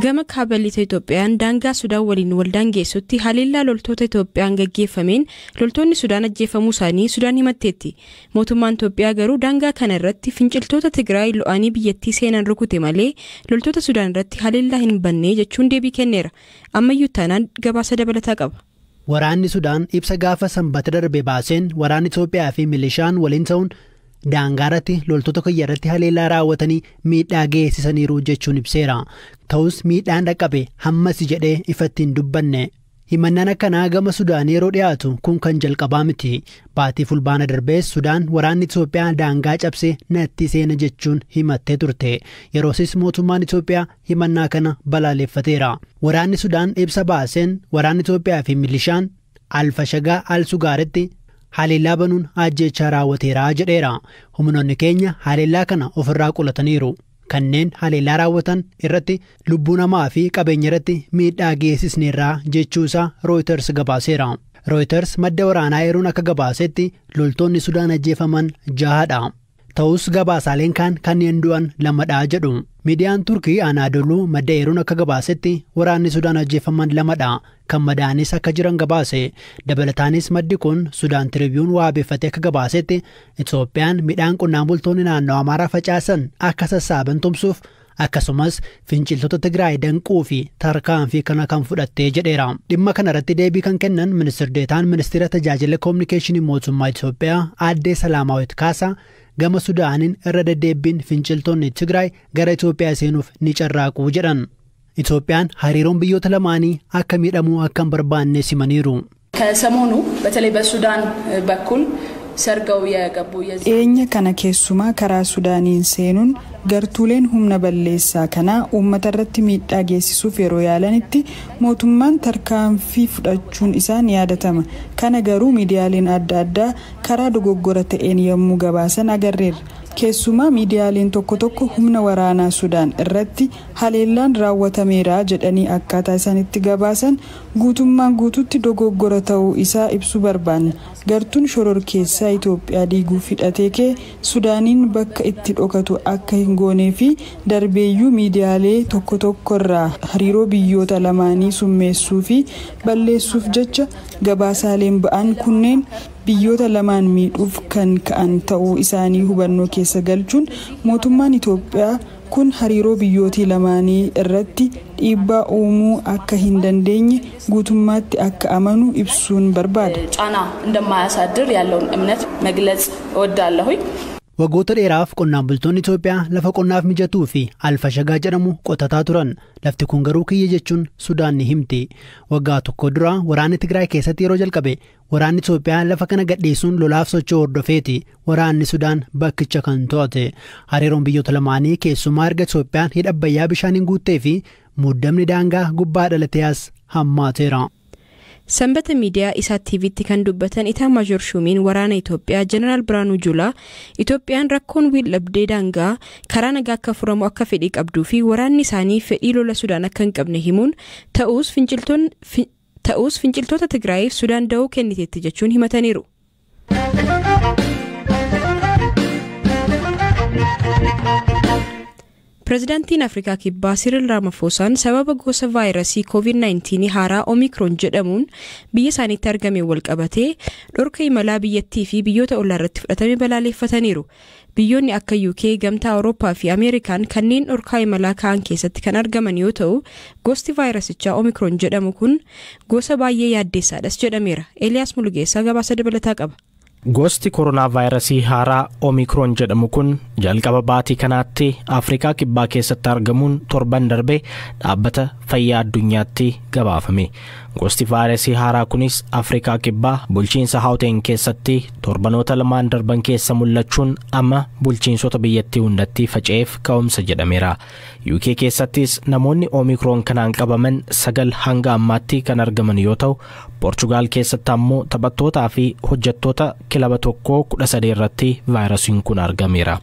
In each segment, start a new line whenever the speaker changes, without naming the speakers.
Gama kaabaliita Itoophiyaan daangaa Sudaan waliin waldaan geessutti haleellaa loltoota Itoophiyaan gaggeeffameen loltoonni Sudaan ajjeefamuu isaanii Sudaan himatteetti. Mootummaan Itoophiyaa garuu daangaa kana irratti finciltoota Tigraay lo'anii biyyattii seenan rukute malee loltoota Sudaan irratti haleellaa hin banne jechuun deebii kenneera. Ammayyuu taanaan gabaasa dabalataa qaba.
Waraanni Sudaan ibsa gaafa sanbata darbe baaseen waraanni Itoophiyaa fi milishaan waliin ta'uun daangaarratti loltoota Guyyaarratti haleellaa raawwatanii miidhaa geessisaniiru jechuun ibseera. Ta'us miidhaan dhaqqabe hammas jedhee ifatti hin dubbanne. Himannaan akkanaa gama Sudaan yeroo dhiyaatu kun kan jalqabaa miti. Baatii fulbaana darbees Sudaan waraanni Itoophiyaa daangaa cabsee natti seena jechuun himattee turte. Yeroosis mootummaan Itoophiyaa himannaa kana balaaleffateera. Waraanni Sudaan ibsa baaseen waraanni Itoophiyaa fi milishaan Alfashagaa Alsugaaritti haleellaa banuun ajjeechaa raawwateera jedheera. Humnoonni keenya haleellaa kana ofirraa qulataniiru. Kanneen haleellaa raawwatan irratti lubbuu namaa fi qabeenya irratti miidhaa geessisneerra jechuusaa Reuters gabaaseera. Reuters madda waraanaa eeruun akka gabaasetti loltoonni Sudaan ajjeefaman 6dha. Ta'us gabaasaaleen kanneen du'an 2dha jedhu. Miidiyaan Turkii Anadolu madda eeruun akka gabaasetti waraanni Sudaan ajjeefaman 2dha. Kan madaanis akka jiran gabaase. Dabalataanis maddi kun Sudaan Tribune waabeeffatee akka gabaasetti Itoophiyaan midhaan qonnaan bultoonni naannoo Amaaraa facaasan akka sassaaban tumsuuf akkasumas finciltoota Tigraay danquu fi tarkaanfii kana kan fudhattee jedheera. Dhimma kana irratti deebii kan kennan Ministeer Deetaan Ministeera Tajaajila Kominikeeshinii Mootummaa Itoophiyaa Aadde Salaamaawit Kaasaa gama Sudaaniin irra deddeebiin finciltoonni Tigraay gara Itoophiyaa seenuuf ni carraaqu jedhan. Itoophiyaan hariiroon biyyoota lamaanii akka miidhamuu akka hin barbaanne simaniiru.
ከሰሞኑ በተለይ በሱዳን በኩል ሰርገው የገቡ
eenye kana keessumaa karaa Sudaaniin seenuun gartuuleen humna balleessaa kana uummata irratti miidhaa geessisuuf yeroo yaalanitti mootummaan tarkaanfii fudhachuun isaan yaadatama. Kana garuu miidiyaaleen adda addaa karaa dogoggora ta'een yommuu gabaasan agarreerra. Keessumaa miidiyaaleen tokko humna waraanaa Sudaan irratti haleellaan raawwatameera jedhanii akkaataa isaanitti gabaasan guutummaan guututti dogoggora ta'uu isaa ibsuu barbaanna. Gartuun shororkeessaa Itoophiyaa diiguuf hidhatee kee Sudaaniin bakka itti dhokatu akka hin goonee fi darbeeyyuu miidiyaalee tokko irraa hariiroo biyyoota lamaanii summeessuu fi balleessuuf jecha gabaasaaleen ba'an kunneen biyyoota lamaan miidhuuf kan ka'an ta'uu isaanii hubannoo keessa galchuun mootummaan Itoophiyaa kun hariiroo biyyootii lamaanii irratti dhiibbaa uumuu akka hin dandeenye guutummaatti akka amanu ibsuun barbaada.
ጫና እንደማያሳድር ያለውን እምነት መግለጽ እወዳለሁኝ.
Waggoota dheeraaf qonnaan bultoonni Itoophiyaa lafa qonnaaf mijatuu fi Alfashagaa jedhamu qotataa turan. Lafti kun garuu kiyya jechuun Sudaan ni himti. Waggaa tokko dura waraanni Tigraay keessatti yeroo jalqabe waraanni Itoophiyaa lafa kana gadhiisuun lolaaf socho'u hordofeeti. Waraanni Sudaan bakkicha kan to'ate. Hariiroon biyyoota lamaanii keessumaa erga Itoophiyaan hidha Abbayyaa bishaaniin guuttee fi muddamni daangaa gubbaa dhalatees hammaateera.
Sanbata miidiyaa isaa TV'tti kan dubbatan Itaa Maajoor Shumiin waraana Itoophiyaa Jeneraal Biraanuu Juulaa Itoophiyaan rakkoon wiil-dhabdee daangaa karaa nagaa akka furamu akka fedhii qabduu fi waraanni isaanii fedhii lola Sudaan akka hin qabne himuun ta'us finciltoota Tigraayiif Sudaan da'oo kenniteetti jechuun himataniiru. Pireezidaantiin Afrikaa Kibbaa Cyril Ramaphosa sababa gosa vaayirasii COVID-19 haaraa Omicron jedhamuun biyya isaaniitti argame wal qabatee dhorka imalaa biyyattii fi biyyoota ollaa irratti fudhatame balaaleffataniiru. Biyyoonni akka UK, Gamtaa Awurooppaa fi Ameerikaan kanneen dhorkaa imalaa kaan keessatti kan argaman yoo ta'u, gosti vaayirasichaa Omicron jedhamu kun gosa baay'ee yaaddeessaadhas jedhameera. Eliyaas Mulugeessaa gabaasa dabalataa qaba.
Gosti koronaa vaayirasii haaraa Omicron jedhamu kun jalqaba baatii kanaatti Afrikaa Kibbaa keessatti argamuun torban darbe dhaabbata fayyaa addunyaatti gabaafame. Gosti vaayirasii haaraa kunis Afrikaa Kibbaa bulchiinsa Gauteng keessatti torbanoota lamaan darban keessa mul'achuun amma bulchiinsota biyyattii hundatti faca'eef ka'umsa jedhameera. UK keessattis namoonni Omicron kanaan qabaman 9 hanga ammaatti kan argaman yoo ta'u, Portugal keessatti ammoo taphattootaa fi hojjettoota kilaba tokkoo 13 irratti vaayirasiin kun argameera.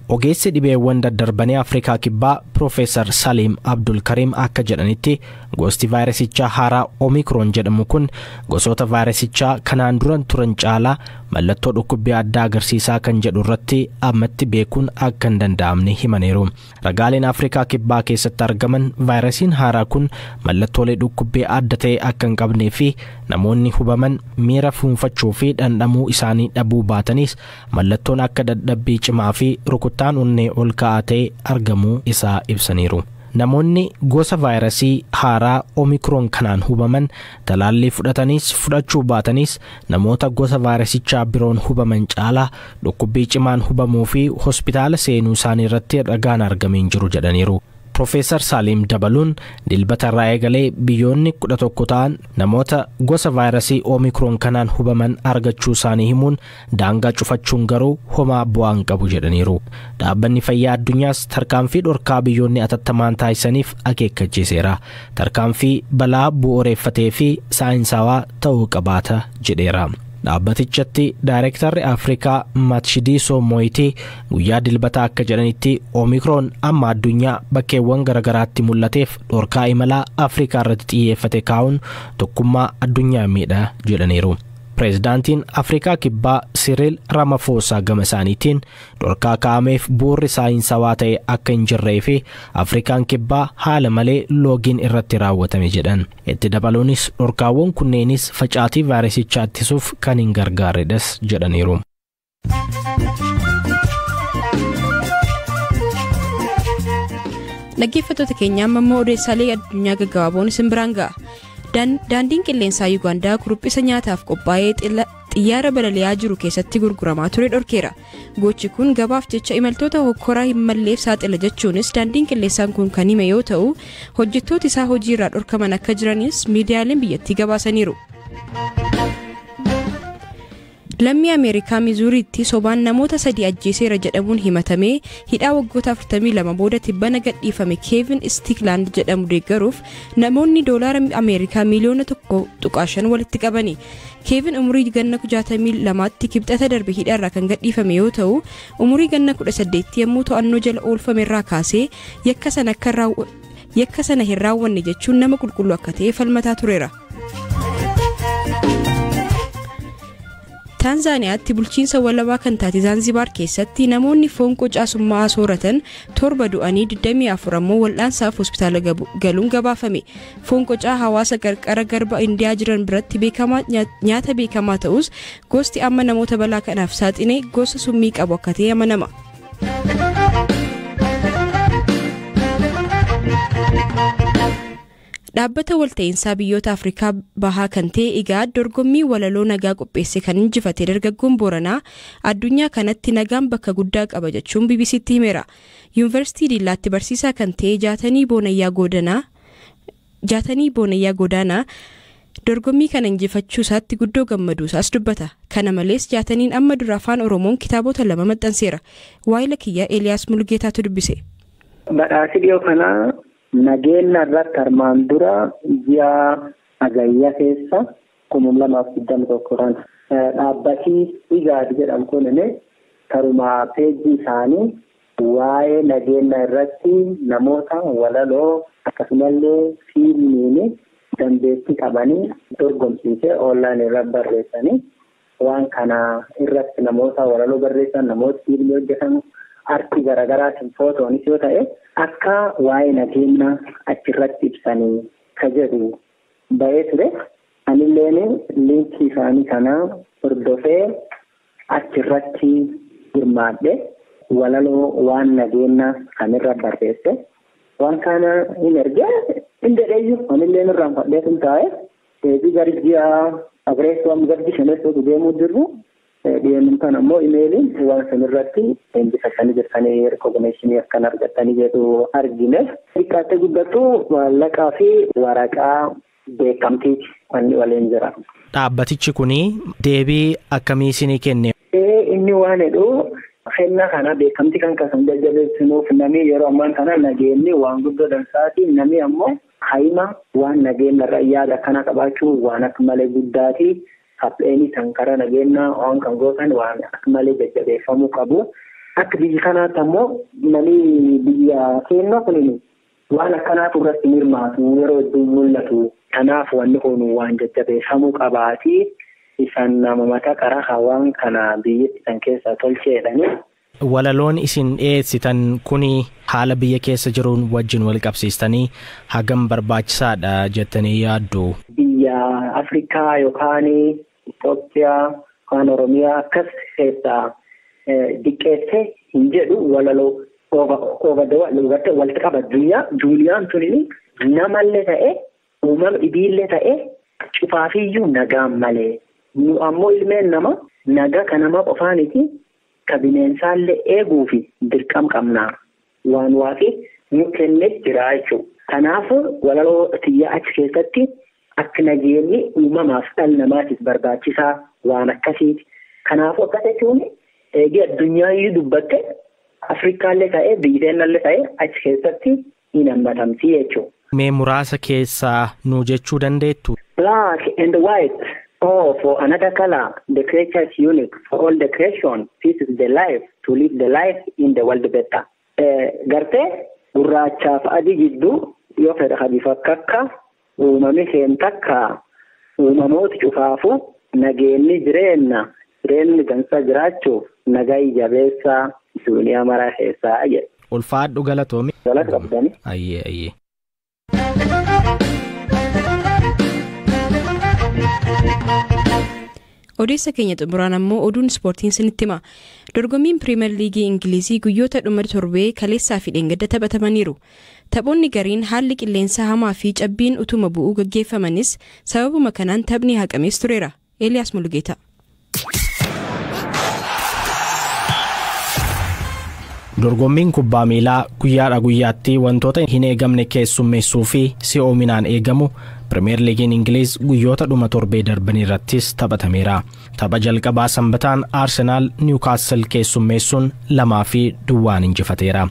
Ogeessi dhibeewwan daddarbanii Afrikaa Kibbaa Profeesar Salim Abdul Karim akka jedhanitti gosti vaayirasichaa haaraa Omicron jedhamu kun gosoota vaayirasichaa kanaan duran turan caalaa mallattoo dhukkubbii addaa agarsiisaa kan jedhu irratti ammatti beekuun akka hin danda'amne himaniiru. Ragaaleen Afrikaa kibbaa keessatti argaman vaayirasiin haaraa kun mallattoolee dhukkubbii adda ta'e akka hin qabnee fi namoonni hubaman miira fuunfachuu fi dhandhamuu isaanii dhabuu baatanis mallattoon akka dadhabbii cimaa fi rukuttaan onnee ol ka'aa ta'e argamuu isaa ibsaniiru. Namoonni gosa vaayirasii haaraa omikroon kanaan hubaman talaallii fudhatanis fudhachuu baatanis namoota gosa vaayirasichaa biroon hubaman caalaa dhukkubbii cimaan hubamuu fi hospitaala seenuu isaanii irratti ragaan argameen jiru jedhaniiru. Profeesar Salim dabaluun dilbata irraa eegalee biyyoonni 11 ta'an namoota gosa vaayirasii omikroon kanaan hubaman argachuu isaanii himuun daangaa cufachuun garuu homaa bu'aan qabu jedhaniiru. Dhaabbanni fayyaa addunyaas tarkaanfii dhorkaa biyyoonni atattamaan taasisaniif akeekkachiiseera. Tarkaanfii balaa bu'uureeffatee fi saayinsawaa ta'uu qabaata jedheera. Dhaabbatichatti Daayirektarri Afrikaa Matshidiso Moitii guyyaa dilbataa akka jedhanitti omikroon amma addunyaa bakkeewwan garagaraatti mul'ateef dhorkaa imalaa Afrikaa irratti xiyyeeffate kaa'uun tokkummaa addunyaa miidha jedhaniiru. Pireezidaantiin Afrikaa kibbaa Cyril Ramaphosa gama isaaniitiin dhorkaa kaa'ameef bu'uurri saayinsawaa ta'e akka hin jirree fi Afrikaan kibbaa haala malee loogiin irratti raawwatame jedhan. Itti dabaluunis dhorkaawwan kunneenis facaatii vaayirasichaa ittisuuf kan hin gargaarredhas jedhaniiru.
Dhaggeeffattoota keenya ammoo odeessaalee addunyaa gaggabaaboon isin biraan ga'a. Daandiin qilleensaa Yuugaandaa kuruphisa nyaataaf qophaa'ee xiyyaara balali'aa jiru keessatti gurguramaa ture dhorkeera. Gochi kun gabaaf jecha imaltoota hokkoraa hin malleef saaxila jechuunis daandiin qilleensaan kun kan hime yoo ta'u, hojjettooti isaa hojii irraa dhorkaman akka jiranis miidiyaaleen biyyattii gabaasaniiru. Lammii Ameerikaa Mizuuriitti sobaan namoota 3 ajjeeseera jedhamuun himatamee hidhaa waggoota 42 booda tibbana gadhiifame Kevin Stickland jedhamu deeggaruuf namoonni doolaara Ameerikaa miliyoona 1.5 walitti qabani. Kevin umurii ganna 62tti kibxata darbe hidhaarraa kan gadhiifame yoo ta'u, umurii ganna 18 yommuu to'annoo jala oolfame irraa kaasee yakka sana hin raawwanne jechuun nama qulqulluu akka ta'e falmataa tureera. Taanzaaniyaatti bulchiinsa walabaa kan taate Zanzibar keessatti namoonni foon qocaa summaa'aa sooratan 7 du'anii 24 ammoo wal'aansaaf hospitaala galuun gabaafame. Foon qocaa hawaasa qarqara garba Indiyaa jiran biratti nyaata beekamaa ta'us gosti amma namoota balaa kanaaf saaxine gosa summii qabu akka ta'e amanama. Dhaabbata walta'iinsaa biyyoota Afrikaa bahaa kan ta'e IGAD dorgommii walaloo nagaa qopheesse kan injifate dargaggoon Booranaa addunyaa kanatti nagaan bakka guddaa qaba jechuun BBCtti himeera. Yuunivarsiitii Diillaatti barsiisaa kan ta'e Jaatanii Boonayyaa Godaanaa dorgommii kana injifachuu isaatti guddoo gammaduu isaas dubbata. Kana malees Jaataniin amma dura afaan Oromoon kitaabota 2 maxxanseera. Waa'ila kiyyaa Eeliyaas Mulgeetaatu dubbise.
Badhaasi dhiyoo kanaa nageenya irratti armaan dura ji'a Guyyaa keessa 2021 dhaabbatii IGAD jedhamu kun karuma peejii isaanii waa'ee nageenya irratti namoota walaloo akkasumallee fiilmiin dandeettii qabanii dorgomsiisee online irratti barreessanii waan kana irratti namoota walaloo barreessan namoota fiilmii hojjetan artii garaagaraatiin footoonis yoo ta'e akka waa'ee nageenya achirratti ibsanii ka jedhu ba'ee ture. Anilleen liinkii isaanii kana hordofee achirratti hirmaadhe walaloo waan nageenya kanirra barreesse. Waan kana hin ergee hin dedheeyyu anilleen irraan fadhee sun taa'e deebii gari ji'a agreessoo gadi shaneessootu deemuu jirru. Dhiyeenya kana immoo imeeliin waan sanirratti injifatanii jirtanii rikogneeshinii akkan argatanii jedhu argine. Xiqqaattee guddattu maallaqaa fi waraqaa beekamtiiti wanni waliin jira.
Dhaabbatichi kuni deebii akkamii isinii kenne?
Inni waan jedhu kennaa kana beekamtii kan kasan jajjabeessinuuf namni yeroo ammaan kana nageenyi waan guddoo dansaati. Namni ammoo haima waan nageenya irraa yaada akkana qabaachuu waan akka malee guddaati. Hapheeni sankara nageenya waan kan gootan waan akka malee jajjabeeffamuu qabu. Akka biyya kanaatti ammoo namni biyya keenya kun waan akkanaatu irratti hirmaatu yeroo hedduu mul'atu. Kanaaf wanni kun waan jajjabeeffamuu qabaati. isaan nama mataa karaa hawaan kana biyyatti san keessa tolcheedhani.
Walaloon isin dhiyeessitan kuni haala biyya keessa jiruun wajjin wal qabsiistanii hagam barbaachisaadha jettanii yaaddu? Biyya
Afrikaa yookaan Itoophiyaa yookaan Oromiyaa akkas keessaa diqqeessee hin jedhu walaloo walitti qaba. Juuliyaan tuni namallee ta'e uumama dhibiillee ta'e cufaafiyyuu nagaan malee. Nu ammoo ilmeen nama nagaa kan nama qofaaniti ka bineensaallee eeguu fi dirqam qabnaa waan waafi nu kennee jira jechuudha. Kanaaf walaloo xiyyaa achi keessatti akka nageenyi uumamaaf dhala namaatiif barbaachisaa waan akkasiiti. Kanaaf akka jechuun eegee addunyaa dubbatte Afrikaallee ta'ee biyyateenallee ta'ee achi keessatti hin hammatamti jechuudha.
Mee muraasa keessaa nu jechuu dandeettu?
Black and white. Oh, for another color, the creature is unique. For all the creation, this is the life, to live the life in the world better. Gartee gurraachaaf adii jidduu yoo fedha hadifa kakka uumame seen takka uumamooti cufaafu nageenyi jireenyi gansa jiraachuuf nagayi jabeessaa duuniyaa maraa keessaa jedhe.
Ulfaadhu galatoomi.
Galata qabdani.
Ayyee.
Odeessa keenya xumuraan ammoo oduun ispoortiin sinitti hima. Dorgommiin Piriimeer Liigii Ingilizii guyyoota dhuma torbee kaleessaa fi dheengadda taphatamaniiru. Taphoonni gariin haalli qilleensaa hamaa fi cabbiin utuma bu'uu gaggeeffamanis sababuma kanaan taphni haqamees tureera. Eeliyaas Mulugeeta.
Dorgommiin kubbaa miilaa guyyaadhaa guyyaatti wantoota hin eegamne keessummeessuu fi si'oominaan eegamu Piriimeer Liigiin Ingiliz guyyoota dhuma torbee darbanii irrattis taphatameera. Tapha jalqabaa sanbataan Arsenaal Niwukaasel keessummeessuun 2-2 injifateera.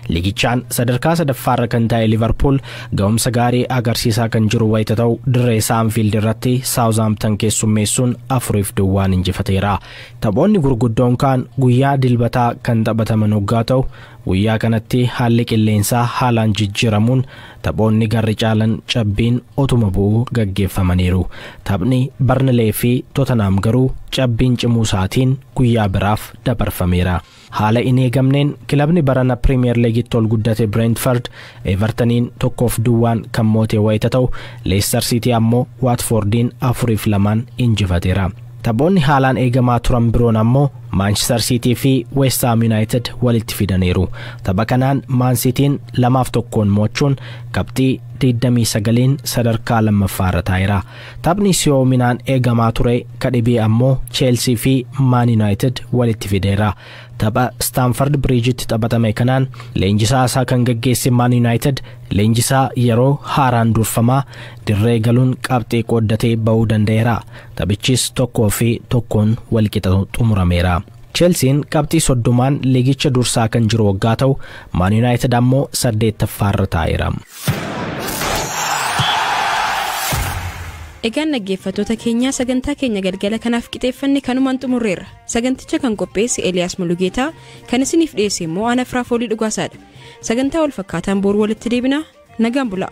Liigichaan sadarkaa sadaffaarra kan ta'e Liverpool ga'umsa gaarii agarsiisaa kan jiru wayita ta'u dirree Anfield irratti Southampton keessummeessuun 4-2 injifateera. Taphoonni gurguddoon kaan guyyaa dilbataa kan taphataman hoggaa ta'u guyyaa kanatti haalli qilleensaa haalaan jijjiiramuun taphoonni garri caalan cabbiin otuma bu'uu gaggeeffamaniiru. Taphni Barnlee fi Tottenham garuu cabbiin cimuu isaatiin guyyaa biraaf dabarfameera. Haala hin eegamneen kilabni barana Piriimeer Liigitti ol guddate Brentford Evertoniin 1-2 kan moote wayita ta'u Leicester City ammoo Watfordiin 4-2 injifateera. Taphoonni haalaan eegamaa turan biroon ammoo Manchester City fi West Ham United walitti fidaniiru. Tapha kanaan Man Cityin 2-1 moochuun qabxii 29 sadarkaa lammaffaarra taa'eera. Taphni si'oominaan eegamaa ture kadhibii ammoo Chelsea fi Man United walitti fideera. Tapha Stamford Bridgetti taphatame kanaan leenjisaa isaa kan gaggeesse Man United leenjisaa yeroo haaraan durfamaa dirree galuun qabxii qooddatee ba'uu danda'eera. Taphichis 1-1 walqixa xumurameera. Chelsean qabxii 30 liigicha dursaa kan jiru waggaa ta'u Man United ammoo 8ffaarra taa'eera.
Egaan dhaggeeffattoota keenyaa sagantaa keenya galgala kanaaf qixeeffanne kanumaan xumurreerra. Saganticha kan qopheesse Eeliyaas Mulugeetaa kan isiniif dhiyeesse immoo Ana Firaafoolii Dhugaasaadha. Sagantaa wal fakkaataan boru walitti deebina. Nagaan bulaa.